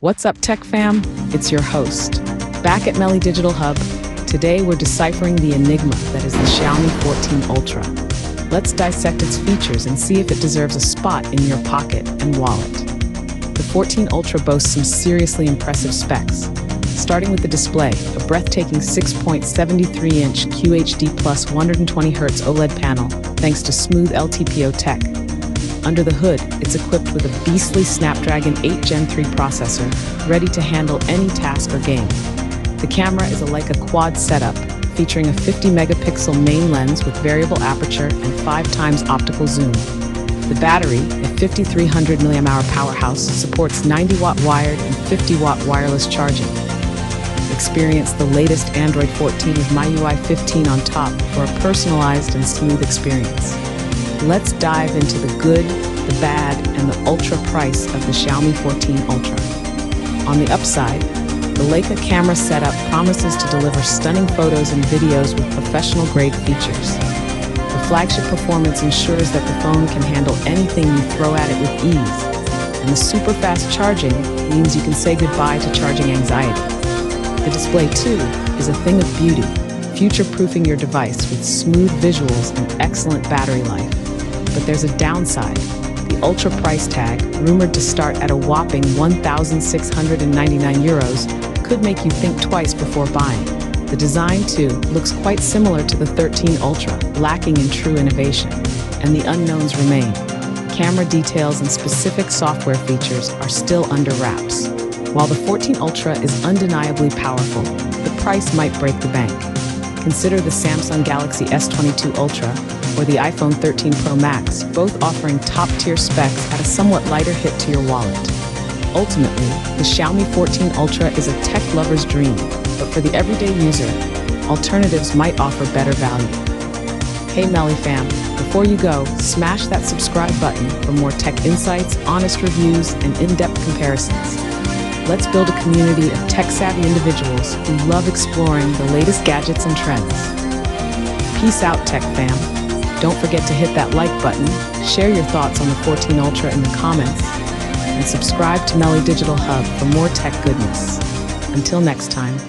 What's up, Tech Fam? It's your host, back at MELI Digital Hub. Today we're deciphering the enigma that is the Xiaomi 14 Ultra. Let's dissect its features and see if it deserves a spot in your pocket and wallet. The 14 Ultra boasts some seriously impressive specs. Starting with the display, a breathtaking 6.73-inch QHD plus 120Hz OLED panel thanks to smooth LTPO tech. Under the hood, it's equipped with a beastly Snapdragon 8 Gen 3 processor, ready to handle any task or game. The camera is a Leica quad setup, featuring a 50-megapixel main lens with variable aperture and 5x optical zoom. The battery, a 5300 mAh powerhouse, supports 90-watt wired and 50-watt wireless charging. Experience the latest Android 14 with MIUI 15 on top for a personalized and smooth experience. Let's dive into the good, the bad, and the ultra price of the Xiaomi 14 Ultra. On the upside, the Leica camera setup promises to deliver stunning photos and videos with professional-grade features. The Flagship performance ensures that the phone can handle anything you throw at it with ease, and the super-fast charging means you can say goodbye to charging anxiety. The display, too, is a thing of beauty, future-proofing your device with smooth visuals and excellent battery life. But there's a downside. The Ultra price tag, rumored to start at a whopping €1,699, could make you think twice before buying. The design, too, looks quite similar to the 13 Ultra, lacking in true innovation. And the unknowns remain. Camera details and specific software features are still under wraps. While the 14 Ultra is undeniably powerful, the price might break the bank. Consider the Samsung Galaxy S22 Ultra or the iPhone 13 Pro Max, both offering top-tier specs at a somewhat lighter hit to your wallet. Ultimately, the Xiaomi 14 Ultra is a tech lover's dream, but for the everyday user, alternatives might offer better value. Hey MELI fam, before you go, smash that subscribe button for more tech insights, honest reviews, and in-depth comparisons. Let's build a community of tech-savvy individuals who love exploring the latest gadgets and trends. Peace out, Tech Fam. Don't forget to hit that like button, share your thoughts on the 14 Ultra in the comments, and subscribe to MELI Digital Hub for more tech goodness. Until next time.